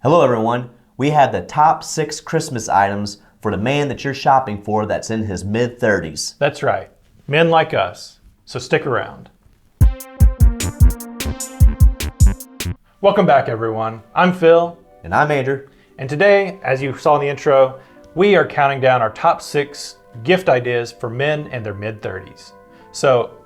Hello everyone, we have the top 6 Christmas items for the man that you're shopping for that's in his mid-30s. That's right, men like us, so stick around. Welcome back everyone, I'm Phil. And I'm Andrew. And today, as you saw in the intro, we are counting down our top 6 gift ideas for men in their mid-30s. So,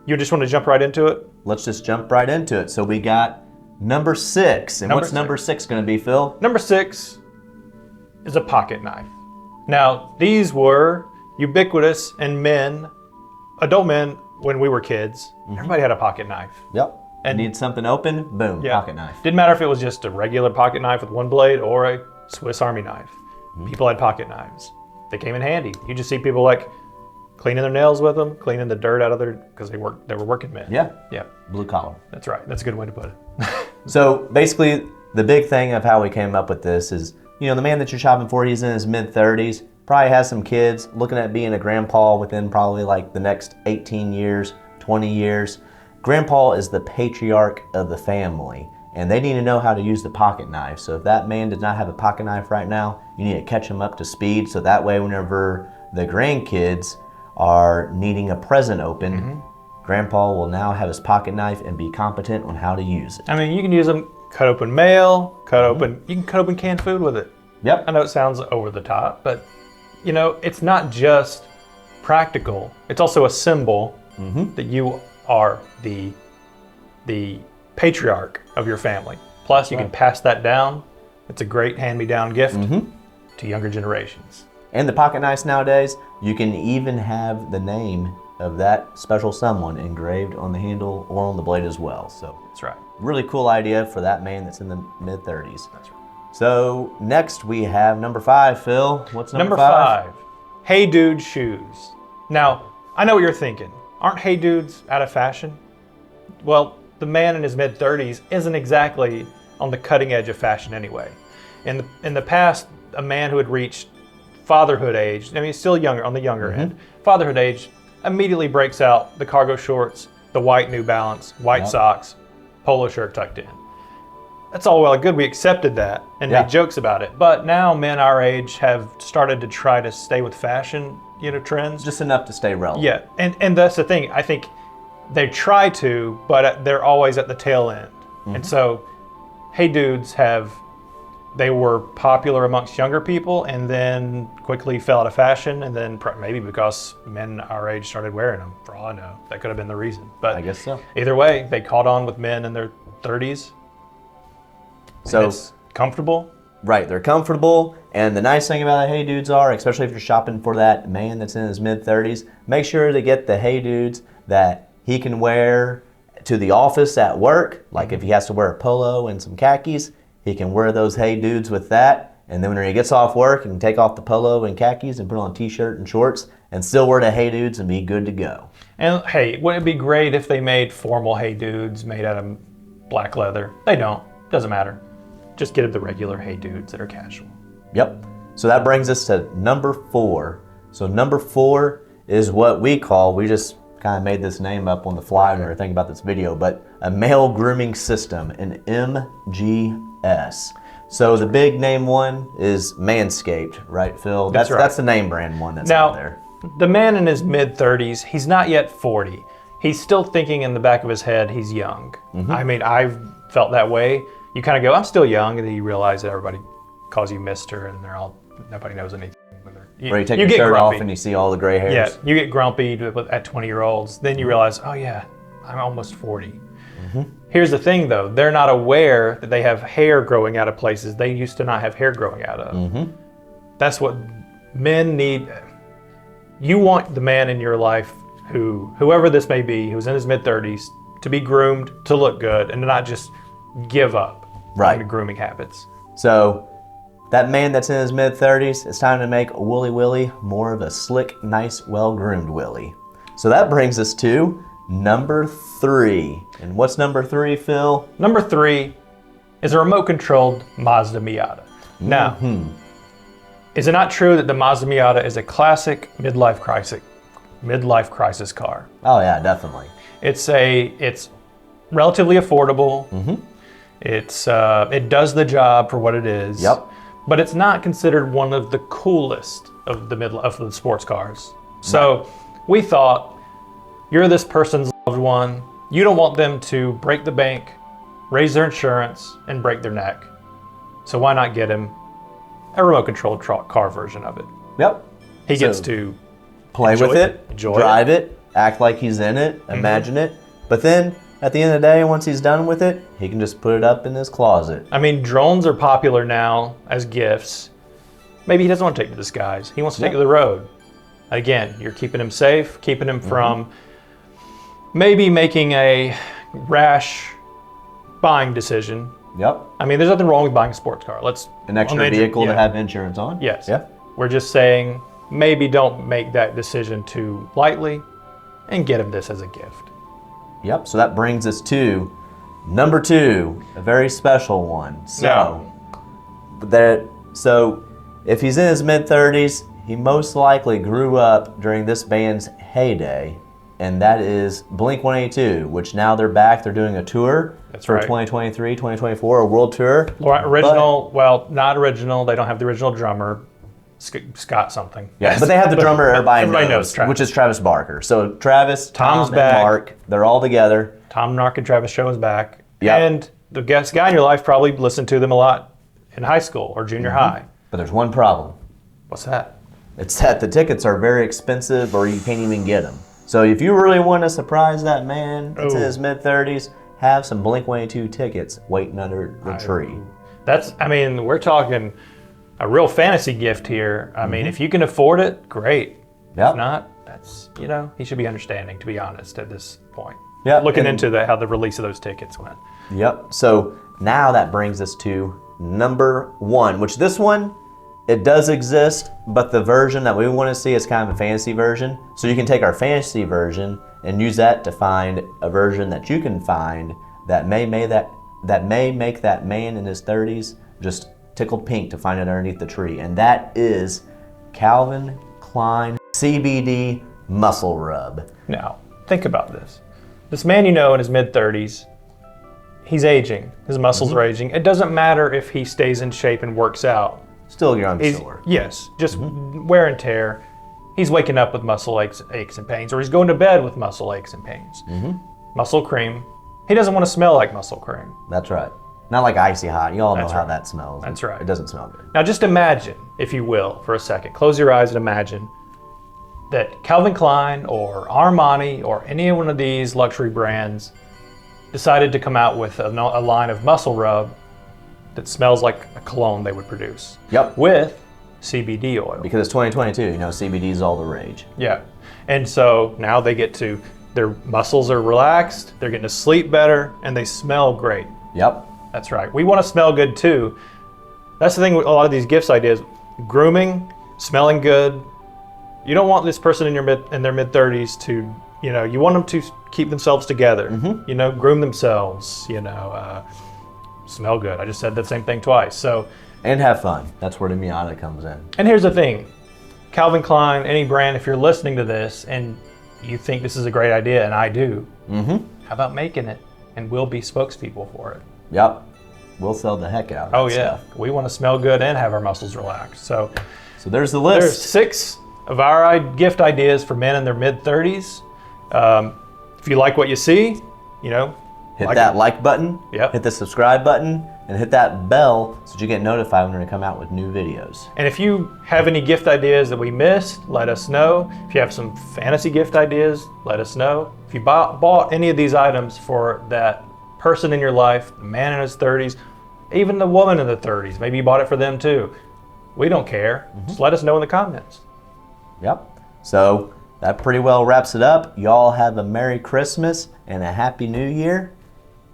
you just want to jump right into it? Let's just jump right into it. So we got number 6. And what's number 6 going to be, Phil? Number 6 is a pocket knife. Now, these were ubiquitous in men, adult men, when we were kids. Everybody had a pocket knife. Yep. And need something open? Boom, pocket knife. Didn't matter if it was just a regular pocket knife with one blade or a Swiss Army knife. People had pocket knives. They came in handy. You just see people like cleaning their nails with them, cleaning the dirt out of their, because they were working men. Yeah. Blue collar. That's right. That's a good way to put it. So basically, the big thing of how we came up with this is, the man that you're shopping for, he's in his mid-30s, probably has some kids, looking at being a grandpa within probably like the next 18 years, 20 years. Grandpa is the patriarch of the family, and they need to know how to use the pocket knife. So if that man does not have a pocket knife right now, you need to catch him up to speed, so that way whenever the grandkids are needing a present open, Grandpa will now have his pocket knife and be competent on how to use it. I mean, you can use them, cut open mail, you can cut open canned food with it. Yep. I know it sounds over the top, but it's not just practical. It's also a symbol that you are the patriarch of your family. Plus, you can pass that down. It's a great hand-me-down gift to younger generations. And the pocket knives nowadays, you can even have the name of that special someone engraved on the handle or on the blade as well. So that's right. Really cool idea for that man that's in the mid-30s. That's right. So next we have number 5, Phil. What's number 5? Hey Dude shoes. Now, I know what you're thinking. Aren't Hey Dudes out of fashion? Well, the man in his mid-30s isn't exactly on the cutting edge of fashion anyway. In the past, a man who had reached fatherhood age, still younger, on the younger end, fatherhood age, immediately breaks out the cargo shorts, the white New Balance, white socks, polo shirt tucked in. That's all well and good. We accepted that and made jokes about it. But now men our age have started to try to stay with fashion, trends. Just enough to stay relevant. Yeah, and that's the thing. I think they try to, but they're always at the tail end. And so, Hey Dudes they were popular amongst younger people and then quickly fell out of fashion, and then maybe because men our age started wearing them, for all I know. That could have been the reason. But I guess so. Either way, they caught on with men in their 30s. So it's comfortable. Right, they're comfortable, and the nice thing about the Hey Dudes are, especially if you're shopping for that man that's in his mid-30s, make sure to get the Hey Dudes that he can wear to the office at work. Like if he has to wear a polo and some khakis, he can wear those Hey Dudes with that, and then when he gets off work, he can take off the polo and khakis and put on a t-shirt and shorts and still wear the Hey Dudes and be good to go. And hey, wouldn't it be great if they made formal Hey Dudes made out of black leather? They don't. Doesn't matter. Just get the regular Hey Dudes that are casual. Yep. So that brings us to number 4. So number 4 is what we just kind of made this name up on the fly when we were thinking about this video, but a male grooming system, an MGS. So the big name one is Manscaped, right, Phil? That's right. That's the name brand one that's out there. The man in his mid-30s, he's not yet 40. He's still thinking in the back of his head he's young. I mean, I've felt that way. You kind of go, I'm still young, and then you realize that everybody calls you Mister, and nobody knows anything. Where you take your shirt off and you see all the gray hairs. Yeah, you get grumpy at 20-year-olds. Then you realize, oh yeah, I'm almost 40. Here's the thing though, they're not aware that they have hair growing out of places they used to not have hair growing out of. That's what men need. You want the man in your life whoever this may be, who's in his mid-30s, to be groomed, to look good, and to not just give up on the grooming habits. So that man that's in his mid-30s, it's time to make Wooly Willy more of a slick, nice, well-groomed Willy. So that brings us to number 3. And what's number 3, Phil? Number 3 is a remote-controlled Mazda Miata. Now, is it not true that the Mazda Miata is a classic midlife crisis car? Oh yeah, definitely. It's relatively affordable. It does the job for what it is. Yep. But it's not considered one of the coolest of the sports cars. So we thought, you're this person's loved one. You don't want them to break the bank, raise their insurance, and break their neck. So why not get him a remote controlled car version of it? Yep. He So- gets to Play Enjoy with it. it, Enjoy drive it, act like he's in it, imagine it. But then at the end of the day, once he's done with it, he can just put it up in his closet. I mean, drones are popular now as gifts. Maybe he doesn't want to take to the skies. He wants to take to the road. Again, you're keeping him safe, keeping him from maybe making a rash buying decision. Yep. I mean, there's nothing wrong with buying a sports car. An extra vehicle to have insurance on. Yes. Yeah. We're just saying maybe don't make that decision too lightly and get him this as a gift. Yep. So that brings us to number 2, a very special one. So if he's in his mid-30s, he most likely grew up during this band's heyday, and that is Blink-182, which now they're back. They're doing a tour for right. 2023, 2024, a world tour. Original, well, not original. They don't have the original drummer, Scott something. Yeah, but they have the drummer everybody knows, knows, Travis. which is Travis Barker. So Travis, Tom's Tom, back. and Mark, they're all together. Tom Nark and Travis Show is back. Yep. And the guest guy in your life probably listened to them a lot in high school or junior high. But there's one problem. What's that? It's that the tickets are very expensive or you can't even get them. So if you really want to surprise that man that's in his mid-30s, have some Blink-182 tickets waiting under the tree. We're talking a real fantasy gift here. I mean, if you can afford it, great. Yep. If not, that's, he should be understanding, to be honest, at this point. Yeah, Looking and- into how the release of those tickets went. Yep. So now that brings us to number 1, which this one, it does exist, but the version that we want to see is kind of a fantasy version. So you can take our fantasy version and use that to find a version that you can find that may make that man in his 30s just tickled pink to find it underneath the tree. And that is Calvin Klein CBD Muscle Rub. Now, think about this. This man in his mid-30s, he's aging. His muscles are aging. It doesn't matter if he stays in shape and works out. Still young, sore. Yes, just wear and tear. He's waking up with muscle aches and pains, or he's going to bed with muscle aches and pains. Muscle cream. He doesn't want to smell like muscle cream. That's right. Not like icy hot. You all know That's how right. that smells. That's right. It doesn't smell good. Now just imagine, if you will, for a second, close your eyes and imagine that Calvin Klein or Armani or any one of these luxury brands decided to come out with a line of muscle rub that smells like a cologne they would produce. Yep. With CBD oil. Because it's 2022, CBD is all the rage. Yeah. And so now their muscles are relaxed, they're getting to sleep better, and they smell great. Yep. That's right. We want to smell good too. That's the thing with a lot of these gifts ideas. Grooming, smelling good. You don't want this person in their mid-30s to, you want them to keep themselves together. Groom themselves, smell good. I just said the same thing twice. So, And have fun. That's where the Miata comes in. and here's the thing. Calvin Klein, any brand, if you're listening to this and you think this is a great idea, and I do, how about making it? And we'll be spokespeople for it. Yep. We'll sell the heck out of Oh that yeah, stuff. we want to smell good and have our muscles relaxed. So So there's the there's list. 6 of our gift ideas for men in their mid-30s. If you like what you see, Hit that like button, Yep. hit the subscribe button, and hit that bell so that you get notified when we come out with new videos. And if you have any gift ideas that we missed, let us know. If you have some fantasy gift ideas, let us know. If you bought any of these items for that person in your life, the man in his 30s, even the woman in the 30s, maybe you bought it for them too. We don't care. Just let us know in the comments. Yep. So that pretty well wraps it up. Y'all have a Merry Christmas and a Happy New Year.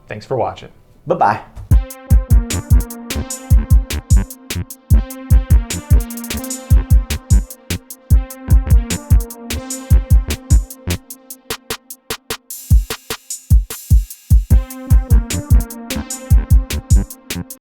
Thanks for watching. Bye-bye.